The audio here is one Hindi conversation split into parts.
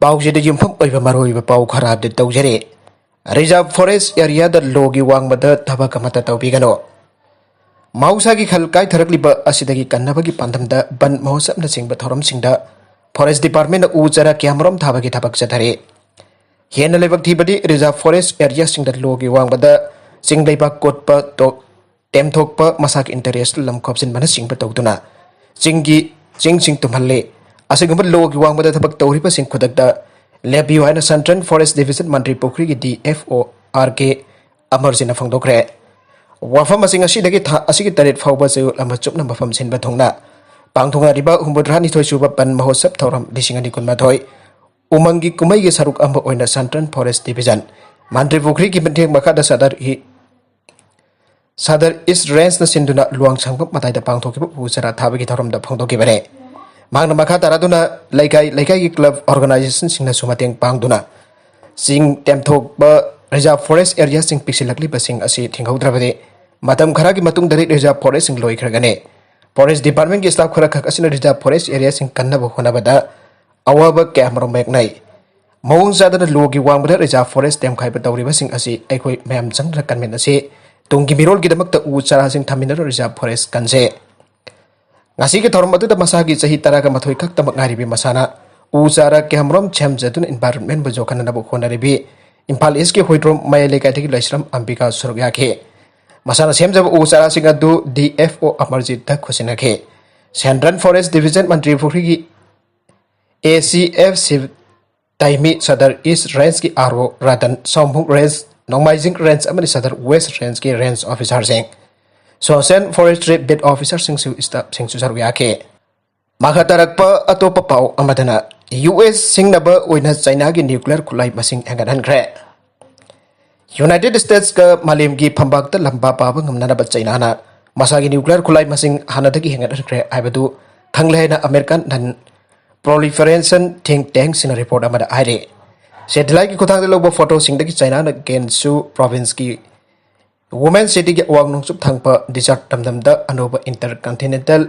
पाउजेद युमफम ओइबा मरोइबा पाउ खराब दे तौजरे रिजर्व फॉरेस्ट एरिया द लोगी वांगबद थबक मत तौबिगनो माउसागी खल काय थरकलिबा असिदगी कन्नबगी पांदमदा बन महोत्सवना सिंगबा थौरमसिंगदा फॉरेस्ट डिपार्टमेंट उ चरा क्यामरम थाबगी थबक चथरे हेन लेबक थिबदी रिजर्व फॉरेस्ट एरिया सिंगदा लोगी वांगबद सिंगलेबा कोटपा तो टेमथोकपा मसाक इंटरेस्ट लमखोबसिन बना सिंगबा तौदुना चिंग तुम्हल्ले असिगुम्बा लोगी वांगबद थबक तौरिबा सिंग खुदकदा लेबियो हाइना सेंट्रल फॉरेस्ट डिविजन मंत्री पोखरी की DFO RK अमरजिना फंगदोखरे वाफम असिंग असिदगी था असिगी तरेट फाउबा जे लम्बा चुपना मफम सिनबा थोंगना पांगथोंगा रिबा हुंबुद्रानी थोय सुबा पन महोत्सव थौरम लिसिंगनी कुनमाथोय उमंगी कुमैगी सरुक अम्ब ओइना सेंट्रल फॉरेस्ट डिविजन मंत्री पोखरी की मध्येक मखादा सदर ईस्ट रेंज न सिंदुना लुआंग सांगप मताइदा पांगथोकिबा पुचरा थाबगी थौरमदा फंगदोकिबरे मांगना मखा तारादुना लेकाई की क्लब ऑर्गेनाइजेशन सिंगना सुमतेंग पांगदुना सिंग टेमथोकबा रिजर्व फॉरेस्ट एरिया सिंग पिक्सिलकलिबा सिंग असि थिंगौद्रबदे मतम खरा की मतुंग दरे रिजर्व फॉरेस्ट सिंग लोइखरगने फॉरेस्ट डिपार्टमेंट की स्टाफ खरा खक असिना रिजर्व फॉरेस्ट एरिया सिंग कन्नब होनबदा अवाब कैमरा मैगनाई मौंग जादना लोगी वांगबदा रिजर्व फॉरेस्ट टेमखाइबा तौरिबा सिंग असि अखोय मैम संग्र कन्वेन असि तुंगी मिरोल की दमकता उ चरा सिंग थमिनर रिजर्व फॉरेस्ट कनसे ngasi ke thorom adu masagi chahi taraga mathoi khak tamak ngari bi masana u chara kemrom chem jatun environment bu jokhana nabu khonari bi imphal east ke hoidrom mayale kai thiki laisram ambika surgya ke masana sem jab u chara singa du DFO amarjit da khosina ke central forest division mantri phukri ki ACF siv taimi sadar east range ki RO ratan somphung range nongmaijing range amani sadar west range ki range officer sing social forestry beat officer सिंसु स्टाफ सिंसु सरुयाके माखतारकपा अतोपा पाउ अमदना US सिंगनब ओइना चाइना की न्यूक्लियर खुलाई मसिंग हेंगनखरे यूनाइटेड स्टेट्स का मालेम की फंबाक लंबा पाब ngमनाब चाइना ना मसागी न्यूक्लियर खुलाई मसिंग हानदगी हेंगनखरे आइबदु थंगलेना American non proliferation think tank सिन रिपोर्ट अमदा आइरे सैटेलाइट की खुथांग लोब फोटो सिंगदगी चाइना न गेंसु प्रोविंस की वुमेन सिटी के वांग नोंगसुप थांगपा डिसर्ट तमदमदा अनोबा इंटरकंटिनेंटल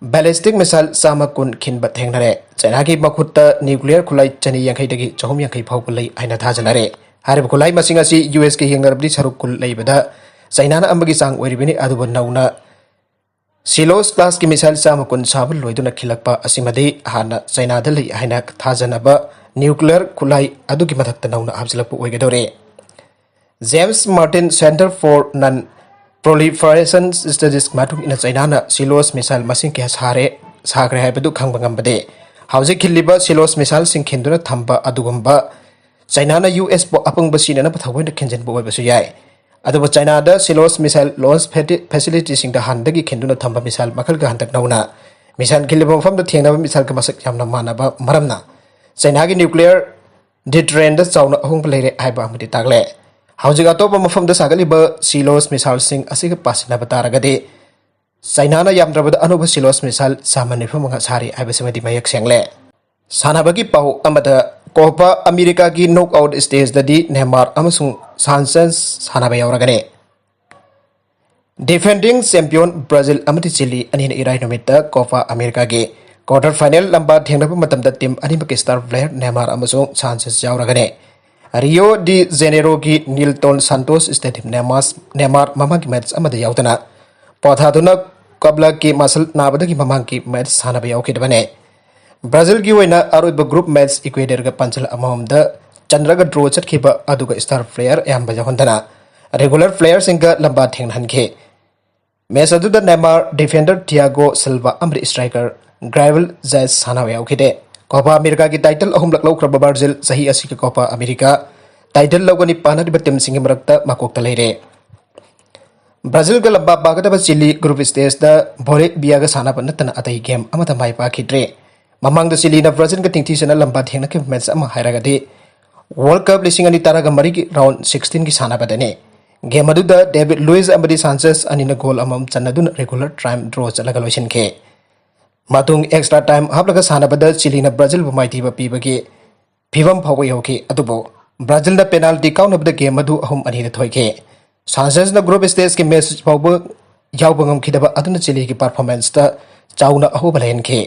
बैलिस्टिक मिसाइल सामा कुन खिनबा थेंगनरे चाइना की मखुत्ता न्यूक्लियर खुलाई चनी यांखैदगी 450 फाउबा लई आइना थाजनरे हारिब खुलाई मसिंग असि US के हिंगरबदि सरुक कुल लईबदा चाइना ना अमगी सांग ओरिबिनि अदुबा नौना सिलोस क्लास की मिसाइल सामा कुन साबल लोइदुना खिलकपा असिमदि हाना चाइना दा लई आइना थाजनबा न्यूक्लियर खुलाई अदुगी मथक्ता नौना हाबजलपु ओइगदोरे James Martin Center for non proliferation studies माथुंग इन चाइना सिलोस मिसाइल मसिंग के साग्रे हाइबदु खंगबंगमबदे हाउजिक खिलिबा सिलोस मिसाइल सिंग खिंदुना थंबा अदुगुंबा चाइना US पो अपंग बसिना पथावैन खिंजनबो ओइबसु याय अदुबा चाइना दा सिलोस मिसाइल लॉन्च फैसिलिटी सिंग दा हांदगी खिंदुना थंबा मिसाइल मखल का हंतक नौना मिसाइल खिलिबा मफम दा थेंगनाबा मिसाइल का मसक यामना मानबा मरमना चाइना की न्यूक्लियर डिटरेंट दा चाउना अहुंग लेरे हाइबा अमदि तागले हाउजिक अतोप मफम सागलीब सिलोस मिसाइल सिंग असिग पासिना बतारगदे चाइना यामद्रबद अनोब सिलोस मिसाइल सामनिफम सारी आइबसमदि मयक सेंगले सानाबगी पाउ अमद कोपा अमेरिका की नॉकआउट स्टेज ददी नेमार अमसुंग सानसेंस सानाबा यावरगने डिफेंडिंग चैंपियन ब्राजील अमदि चिली अनिन इराई नुमित कोपा अमेरिका के क्वार्टर फाइनल लंबा थेंगनब मतमदा टीम अनिमक स्टार प्लेयर नेमार अमसुंग सानसेंस यावरगने रियो डी जेनेरो की नीलटोन सांतोस स्टेडियम नेमार ममांग की मैच अमद यावतना पौधादुना कबला की मसल नाबदगी ममांग की मैच सानबा यावखिदबने ब्राजील की वैना अरोइब ग्रुप मैच इक्वेडर का पंचल अममद चंद्रग ड्रो चटखिबा अदुगा स्टार प्लेयर यामबा यावंदना रेगुलर प्लेयर सिंगा लंबा थेंगनहनखे मैच अदुदा नेमार डिफेंडर थियागो सिल्वा अमरी स्ट्राइकर ग्राइवल जैस सानबा यावखिदे कोपा अमेरिका की टाइटल अहुमलक लौख्रब ब्राजील सही असि के कोपा अमेरिका टाइटल लौगनी पानरिब टीम सिंग मरक्ता मकोक्ता लेरे ब्राजील का लंबा पागदब चिली ग्रुप स्टेज दा भोरे बियागा सानाब नतना अतई गेम अमता माइ पाखिद्रे ममांग द चिली ना ब्राजील का टिंगथीसना लंबा थेंगना के मैच अमा हायरगदे वर्ल्ड कप लिसिंग अनि तारागा मरी की राउंड 16 की सानाबदने गेम अदुदा डेविड लुइस अमदी सांचेस अनिना गोल अमम चन्नदुन रेगुलर टाइम ड्रॉ चलगा लोइसिनखे मातुंग एक्स्ट्रा टाइम हाबलगा सानाबदा चिलीना ब्राजील बु माइथीबा पीबगे फिवम फावो योके अदुबो ब्राजील ना पेनाल्टी काउनबदा गेम अदु अहुम अनि द थोइखे सांचेस ना ग्रुप स्टेज के मैच फावो यावबंगम खिदबा अदुना चिली की परफॉर्मेंस ता Chowna अहोबलेनखे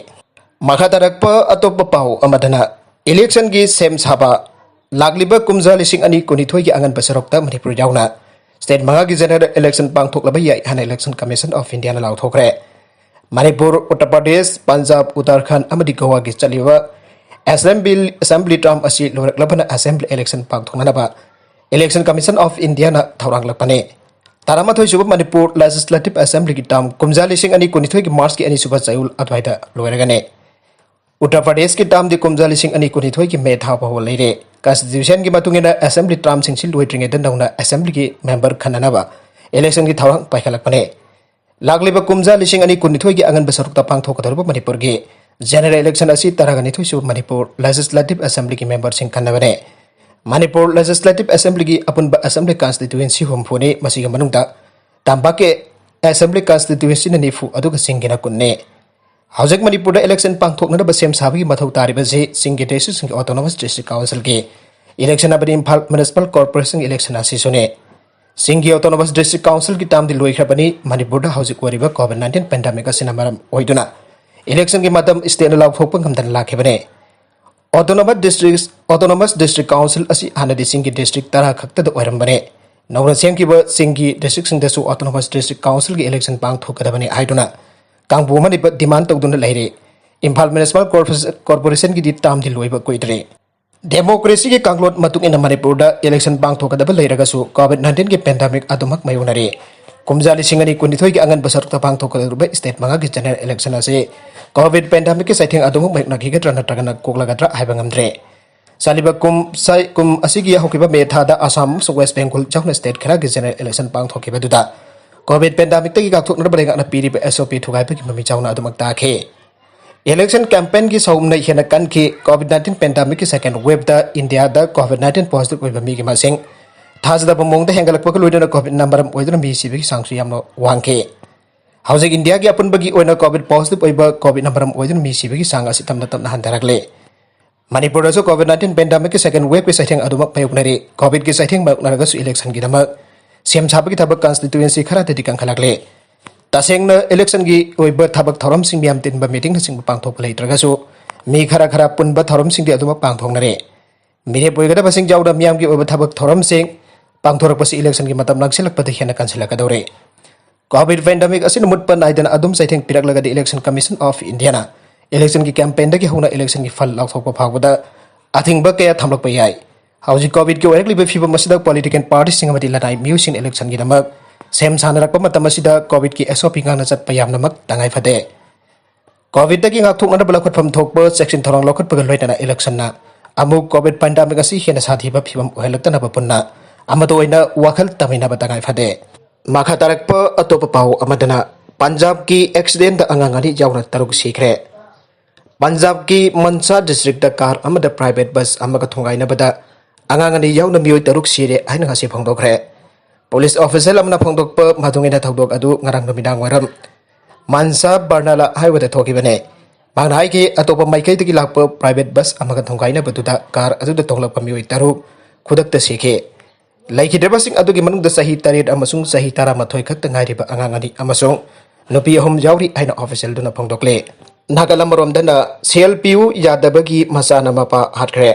Makatarag pa atop papaw amadana election gi sem saba lagliba kumza lising ani kunithoi gi angan basarokta Manipur yauna state manga gi general election pangthok labai yai hana election commission of India na law thokre Manipur Uttar Pradesh Punjab Uttarakhand amadi Goa gi chaliba assembly term asi lorak labana assembly election pangthokna ba election commission of India na thorang lapane tarama thoi suba Manipur legislative assembly gi term kumza lising ani kunithoi gi march gi ani suba chayul adwaida loiragane Uttar Pradesh की टाम दी कुमजा लिसिंग अनि कुनिथोई की मे था बहु लेरे कॉन्स्टिट्यूशन की मतुंगिना असेंबली टाम सिंग सिल लोइट्रिंग एदन दौना असेंबली की मेंबर खननाबा इलेक्शन की थावंग पाइखलकपने लागलिबा कुमजा लिसिंग अनि कुनिथोई की अंगन बसरुकता पांगथोकदरबा मणिपुर की जनरल इलेक्शन असि तरगनिथोई सु मणिपुर लेजिस्लेटिव असेंबली की मेंबर सिंग खनबने मणिपुर लेजिस्लेटिव असेंबली की अपुनबा असेंबली कॉन्स्टिट्यूएंसी हुमफुनी मसिगा मनुंगदा तांबा के असेंबली कॉन्स्टिट्यूएंसी निफु अदुगा सिंगिना कुन्ने हौजक मणिपुर इलेक्शन पांगथोकनब सेम साबगी मथौ तारिबसे सिंगे डिस्ट्रिक्ट सिंग ऑटोनोमस डिस्ट्रिक्ट काउंसिल के इलेक्शन अब इम्फाल म्युनिसिपल कॉर्पोरेशन इलेक्शन आसिसुने सिंगे ऑटोनोमस डिस्ट्रिक्ट काउंसिल की टाम दी लोइखरबनी मणिपुर हौजक वरिबा कोविड-19 पेंडेमिक असिना मरम ओइदुना इलेक्शन की मतम स्टेट लाउथोकप ngमदन लाखेबने ऑटोनोमस डिस्ट्रिक्ट काउंसिल असि हानदि सिंगे डिस्ट्रिक्ट तरा खक्तद ओइरमबने नौना सेमकिबा सिंगे डिस्ट्रिक्ट सिंगदसु ऑटोनोमस डिस्ट्रिक्ट काउंसिल की इलेक्शन पांगथोकदबने हाइदुना कांगबु मनिप डिमांड तौदुन लेरे इम्फाल म्युनिसिपल कॉर्पोरेशन की टाम दी लोइबा कोइदरे डेमोक्रेसी के कांगलोट मतुंग इन मणिपुर दा इलेक्शन पांगथोकदब लेरगसु कोविड-19 के पेंडेमिक अदुमक मयुनरे कुमजा लिसिंग अनि कुनिथोई के अंगन बसरता पांगथोकदब स्टेट मंगा की जनरल इलेक्शन असे कोविड पेंडेमिक के साइथिंग अदुमक मैगनागिगद्रा नत्रगना कोगलागद्रा हाइबंगमद्रे सालिबा कुम असिगी हौकिबा मेथादा आसाम वेस्ट बेंगल जाउना स्टेट खरा की जनरल इलेक्शन पांगथोकिबा दुदा कोविड पेंडेमिक तक गाथोकन बरेगा पीरी एसओपी थुगाइब की ममी चाउना अदुमक ताखे इलेक्शन कैंपेन की सौमना हेना कन की कोविड-19 पेंडेमिक की सेकंड वेव दा इंडिया दा कोविड-19 पॉजिटिव ओइबा मी की मसिंग थाजदा मोंगदा हेंगलकपक लोइदना कोविड नंबर ओइदना मी सिबी सांगसु यामनो वांके हौजिक इंडिया की अपुनबगी ओइना कोविड पॉजिटिव ओइबा कोविड नंबर ओइदना मी सिबी सांग असि तमना तमना हंदरगले मणिपुर दसु कोविड-19 पेंडेमिक की सेकंड वेव की साइथिंग अदुमक पयुकनरे कोविड की साइथिंग मकनरगसु इलेक्शन की दमक सेम छापकी थबक कॉन्स्टिट्यूएंसी खरा तदि कंखलकले तसेंगना इलेक्शन की ओइब थबक थौरम सिंग मियाम तिनबा मीटिंग सिंग पांगथोक लेत्रगसु मी खरा पुनबा थौरम सिंग दि अदुमा पांगथोंगनरे मिरे बोइगदा बसिंग जाउदा मियाम की ओइब थबक थौरम सिंग पांगथोरकपसि इलेक्शन की मतम नक्सिलकपदि हेना कंसिलकदौरे कोविड पेंडेमिक असिन मुटपा नाइदना अदुम साइथिंग पिरकलगदि इलेक्शन कमीशन ऑफ इंडिया ना इलेक्शन की कैंपेन दगी होना इलेक्शन की फल लाउथोकपा फावदा अथिंगबा कया थमलकपा याय हौजी कोविड की ओरकलिबा फिबम मसिदा पॉलिटिकल पार्टी सिंग मदि लनाई म्यूसिन इलेक्शन की नमक सेम सानरकपा मतम मसिदा कोविड की एसओपी गाना चटपा यामनमक तंगाई फदे कोविड दगी गाथोकना बलखटफम थोकपा सेक्शन थोरंग लखटपा लोइना इलेक्शन ना अमु कोविड पेंडेमिक असि हेना साथिबा फिबम ओहलक्तना पुन्ना अमदो ओइना वाखल तमिना तंगाई फदे माखा तारकपा अतोप पाउ अमदना पंजाब की एक्सीडेंट अंगांगानी जाउना तरुक सीखरे पंजाब की मनसा डिस्ट्रिक्ट कार अमद प्राइवेट बस अमगा थोंगाइनबदा अंगांगनी याउना मियोय तरुक सिरे हाइना गासी फोंदोखरे पुलिस ऑफिसर अमना फोंदोकपा मादुंगिना थौदोक अदु ngarang नुमिदांग वरम मानसा बर्नाला हाईवे थोकिबने मांगनाय की अतोप माइकई दगी लाप प्राइवेट बस अमगा थोंगाइना बदुदा कार अदुदा तोंगलप मियोय तरुक खुदक सीखे लैखिद्रबसिंग अदुगी मनुंगदा सही तरेट अमसुंग सही तारा मथोय खक्त ngairiba अंगांगनी अमसुंग नुपी अहम जाउरी हाइना ऑफिसर दुना फोंदोकले नागालमरोमदना सेलपीयू यादबगी मसाना मपा हाटखरे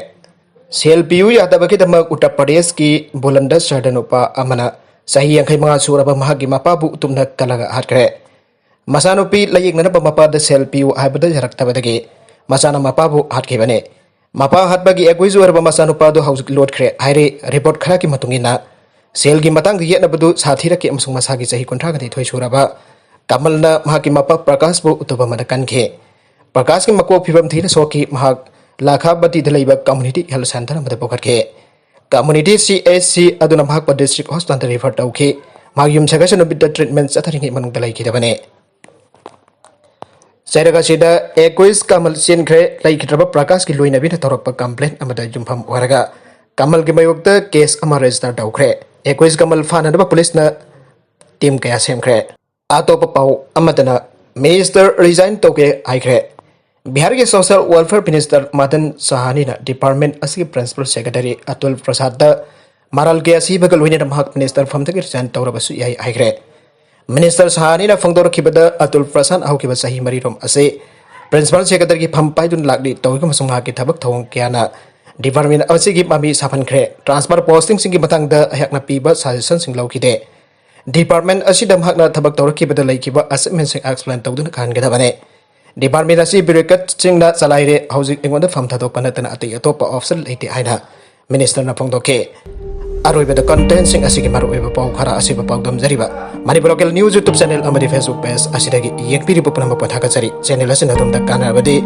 सेलपीयू यादबगी दमक उत्तर प्रदेश की बुलंदर सरदनुपा अमना सही यंखै मंगा सुरबा महागी मपाबु तुमना कलगा हाटखरे मसानुपी लयिंगनबा मपाद सेलपीयू हाइबदा जरक्तबदगी मसाना मपाबु हाटखिबने मपा हाटबगी एगुइजु अरबा मसानुपादु हौजिक लोडखरे हाइरे रिपोर्ट खरा की मतुंगिना सेल की मतंग येनबदु साथीरके अमसुंग मसागी सही कुंथ्रागदि थोय सुरबा कमलना महाकी मपा प्रकाश बु उतुबा मद कनखे प्रकाश की मको फिबम थीर सोकी महाक लाखाबती दलैबा कम्युनिटी हेल्थ सेंटर मद पोखरखे कम्युनिटी सीएचसी अदुना महाक डिस्ट्रिक्ट हॉस्पिटल रेफर तौखे मागियम सगसन बिद ट्रीटमेंट चथरिंगे मनुंग दलैखिदबने सैरगासिदा 21 कमल सिनख्रे लैखिद्रबा प्रकाश की लोइनबिना तौरकपा कंप्लेंट अमदा जुमफम ओरगा कमल के मयोक्ता केस अमा रजिस्टर तौखरे 21 कमल फानदबा पुलिसना टीम कया सेमख्रे आतोप पाउ अमदना मिनिस्टर रिजाइन तौके आइख्रे बिहार के social welfare minister Madan Sahani department असि प्रिंसिपल सेक्रेटरी अतुल प्रसाद मारल के असीबग लोइना महक मिनिस्टर फमदगी रिजाइन तौरबसु याई आइख्रे मिनिस्टर साहानी फोंदोरखिबदा अतुल प्रसाद हौकिबा सही मरिरोम असे प्रिंसिपल सेक्रेटरी की फम पाइदुन लागली तौगे मसुंग हाकी थबक थोंग क्याना डिपार्टमेंट असिगी मामी साफनख्रे ट्रांसफर पोस्टिंग सिंगी मतंगदा हयकना पीबा सजेशन सिंग लौखिदे डिपार्टमेंट असिदम हकना थबक तौरखिबदा लैखिबा असेसमेंट सिंग एक्सप्लेन तौदुन खानगदबने डिपार्टमेंट असी ब्यूरोक्रेट सिंगना चलाइरे हौजिक एंगोंदा फम थादोकपा नतना अतै अतोपा ऑप्शन लेते हाइना मिनिस्टर ना फोंदोके अरोइबदा कंटेंट सिंग असिगी मारुइबा पाउ खरा असिबा पाउदम जरिबा Manipur local news YouTube channel अमदी फेसबुक पेज असिदगी येकपिरिबो पुनम पथाकचरी चैनल असिन अदुमदा कानाबदि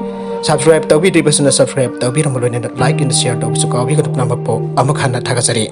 सब्सक्राइब तौबिद्रिबसुना सब्सक्राइब तौबिरम लोइना लाइक एंड शेयर तौबिसु काउबिगदु पुनम पो अमखाना थाकचरी।